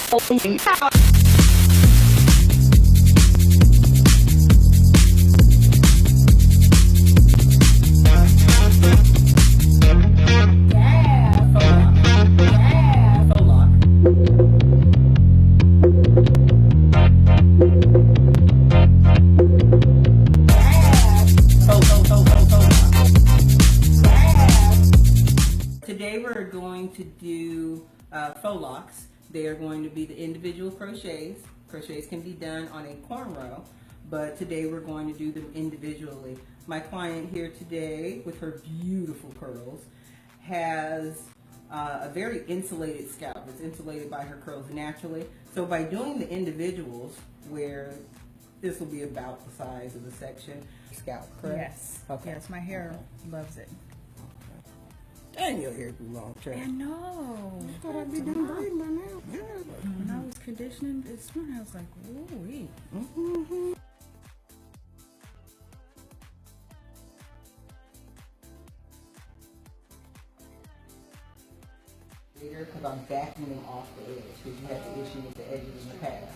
Today we're going to do faux locks. They are going to be the individual crochets. Crochets can be done on a cornrow, but today we're going to do them individually. My client here today, with her beautiful curls, has a very insulated scalp. It's insulated by her curls naturally. So by doing the individuals, where this will be about the size of the section, scalp, correct? Yes. Okay. Yes, my hair loves it. Dang, your hair grew long, Trey. I know. I thought I'd be done braiding by now. Yeah. When I was conditioning this one, I was like, ooh-wee. Mm-hmm. Because I'm backing them off the edge, because you had the issue with the edges in the past.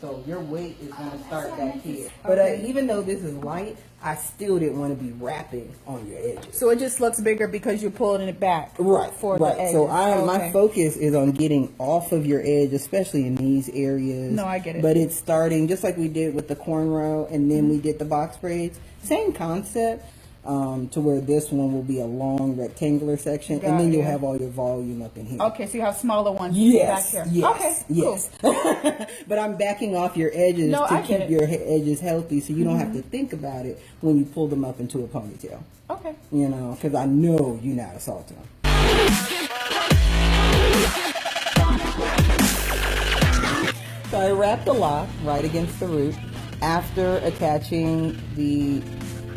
So your weight is going to start back here. But even though this is light, I still didn't want to be wrapping on your edges. So it just looks bigger because you're pulling it back. Right, for right. the edges. So my focus is on getting off of your edge, especially in these areas. No, I get it. But it's starting just like we did with the cornrow, and then we did the box braids. Same concept. To where this one will be a long rectangular section, and then you'll have all your volume up in here. Okay, so you have smaller ones back here. Yes, okay, yes. Cool. But I'm backing off your edges to keep your edges healthy, so you don't have to think about it when you pull them up into a ponytail. Okay. You know, because I know you know how to salt them. So I wrapped the lock right against the root after attaching the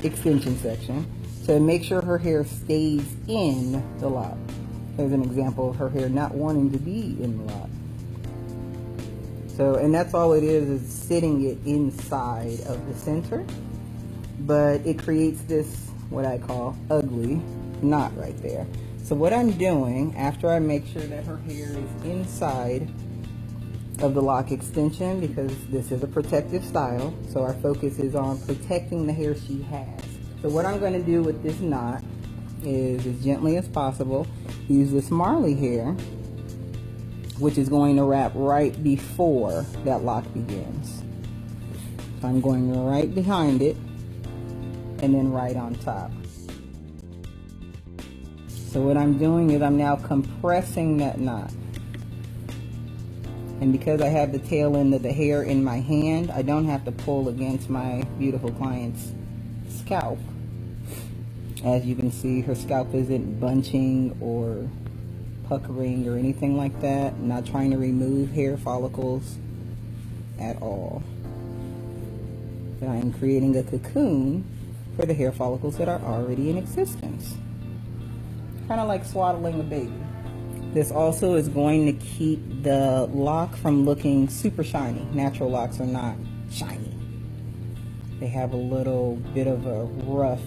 extension section to make sure her hair stays in the lock. There's an example of her hair not wanting to be in the lock. So, and that's all it is sitting it inside of the center, but it creates this, what I call ugly knot right there. So what I'm doing after I make sure that her hair is inside of the lock extension, because this is a protective style, so our focus is on protecting the hair she has. So what I'm going to do with this knot is, as gently as possible, use this Marley hair, which is going to wrap right before that lock begins. So I'm going right behind it and then right on top. So what I'm doing is I'm now compressing that knot. And because I have the tail end of the hair in my hand, I don't have to pull against my beautiful client's scalp. As you can see, her scalp isn't bunching or puckering or anything like that. I'm not trying to remove hair follicles at all. But I am creating a cocoon for the hair follicles that are already in existence. Kind of like swaddling a baby. This also is going to keep the lock from looking super shiny. Natural locks are not shiny. They have a little bit of a rough.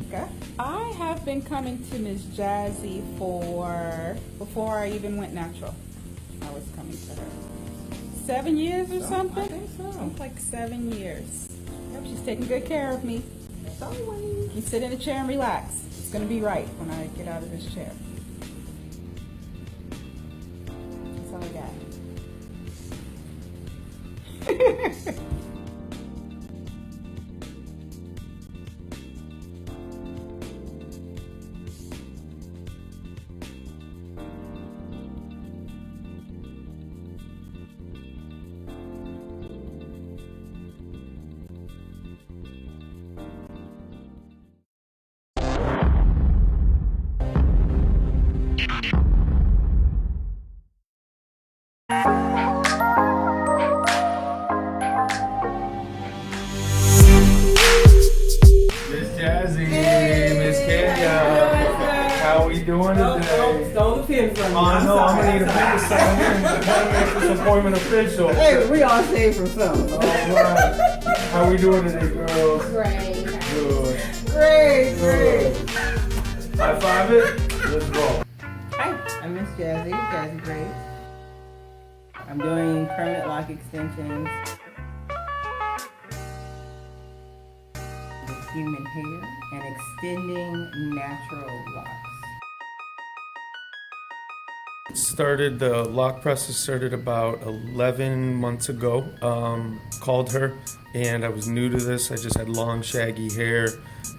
Okay. I have been coming to Miss Jazzy before I even went natural. I was coming to her 7 years or something. I think so. It's like 7 years. Yep, she's taking good care of me. As always. You sit in a chair and relax. It's gonna be right when I get out of this chair. That's all I got. doing today? Stole the pen from me. I know, I'm gonna need a pen to sign in. I gotta make this appointment official. Hey, we all saved from something. All right. How we doing today, girls? Great. Good. Great, Good. High five it. Let's go. Hi, I'm Miss Jazzy Braidz. I'm doing permanent lock extensions with human hair and extending natural locks. The lock process started about 11 months ago. Called her, and I was new to this. I just had long, shaggy hair,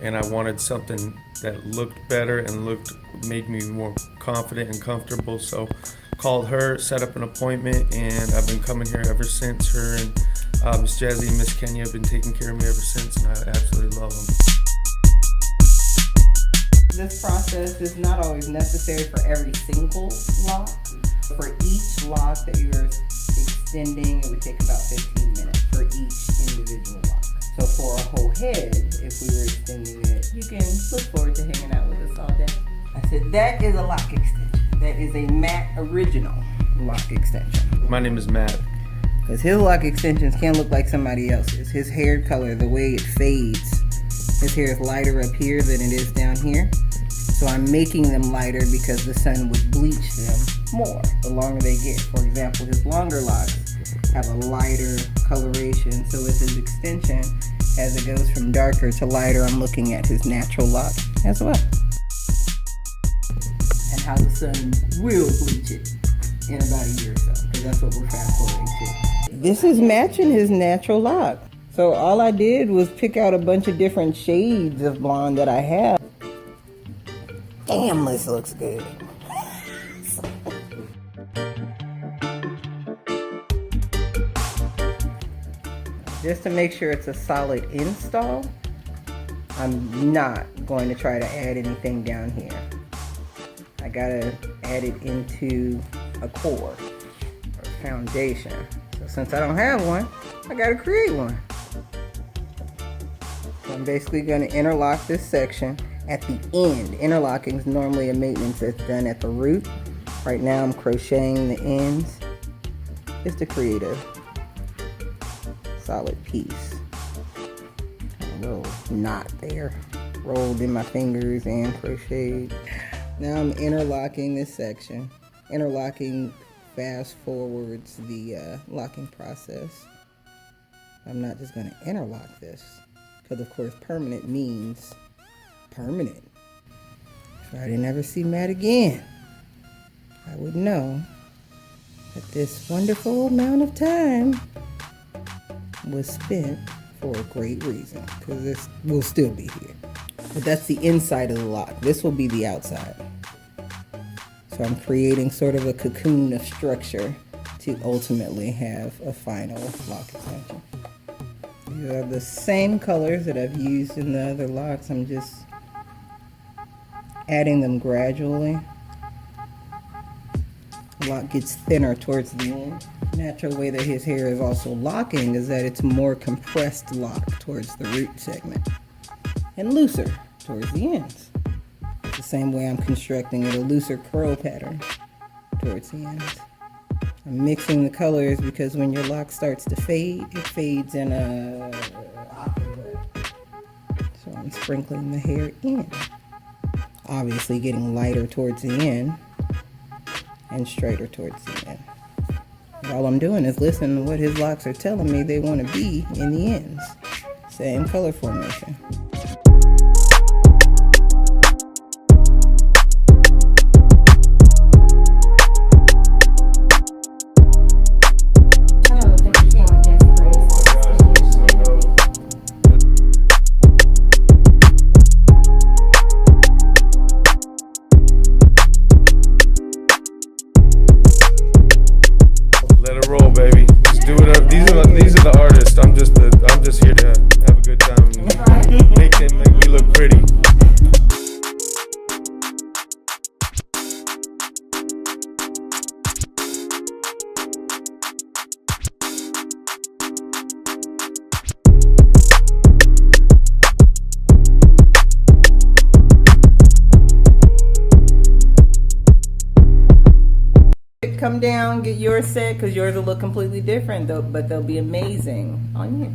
and I wanted something that looked better and made me more confident and comfortable. So called her, set up an appointment, and I've been coming here ever since. Her and Miss Jazzy and Miss Kenya have been taking care of me ever since, and I absolutely love them. This process is not always necessary for every single lock. For each lock that you're extending, it would take about 15 minutes for each individual lock. So for a whole head, if we were extending it, you can look forward to hanging out with us all day. I said, that is a lock extension. That is a matte original lock extension. My name is Matt. Because his lock extensions can't look like somebody else's. His hair color, the way it fades, his hair is lighter up here than it is down here. So I'm making them lighter because the sun would bleach them more the longer they get. For example, his longer locks have a lighter coloration. So with his extension, as it goes from darker to lighter, I'm looking at his natural lock as well. And how the sun will bleach it in about a year or so, because that's what we're fast forwarding to. This is matching his natural lock. So all I did was pick out a bunch of different shades of blonde that I have. Damn, this looks good. Just to make sure it's a solid install, I'm not going to try to add anything down here. I gotta add it into a core or foundation. So since I don't have one, I gotta create one. So I'm basically gonna interlock this section at the end. Interlocking is normally a maintenance that's done at the root. Right now I'm crocheting the ends just to create a solid piece. A little knot there, rolled in my fingers and crocheted. Now I'm interlocking this section. Interlocking fast forwards the locking process. I'm not just going to interlock this, because of course permanent means permanent. If I didn't ever see Matt again, I would know that this wonderful amount of time was spent for a great reason, because this will still be here. But that's the inside of the lock. This will be the outside. So I'm creating sort of a cocoon of structure to ultimately have a final lock extension. These are the same colors that I've used in the other locks. I'm just adding them gradually. The lock gets thinner towards the end. The natural way that his hair is also locking is that it's more compressed lock towards the root segment and looser towards the ends. The same way I'm constructing it, a looser curl pattern towards the ends. I'm mixing the colors because when your lock starts to fade, it fades in a awkward way. So I'm sprinkling the hair in. Obviously getting lighter towards the end and straighter towards the end. And all I'm doing is listening to what his locks are telling me they want to be in the ends. Same color formation. Let it roll, baby. Just do it up. These are the artists. I'm just here to have a good time and make me look pretty. Come down, get yours set, because yours will look completely different, though, but they'll be amazing on you.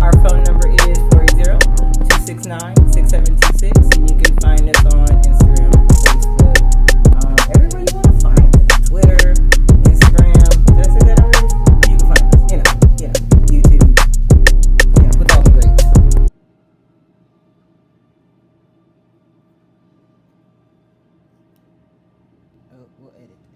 Our phone number is 480-269-6726, and you can find us on Instagram. We'll edit.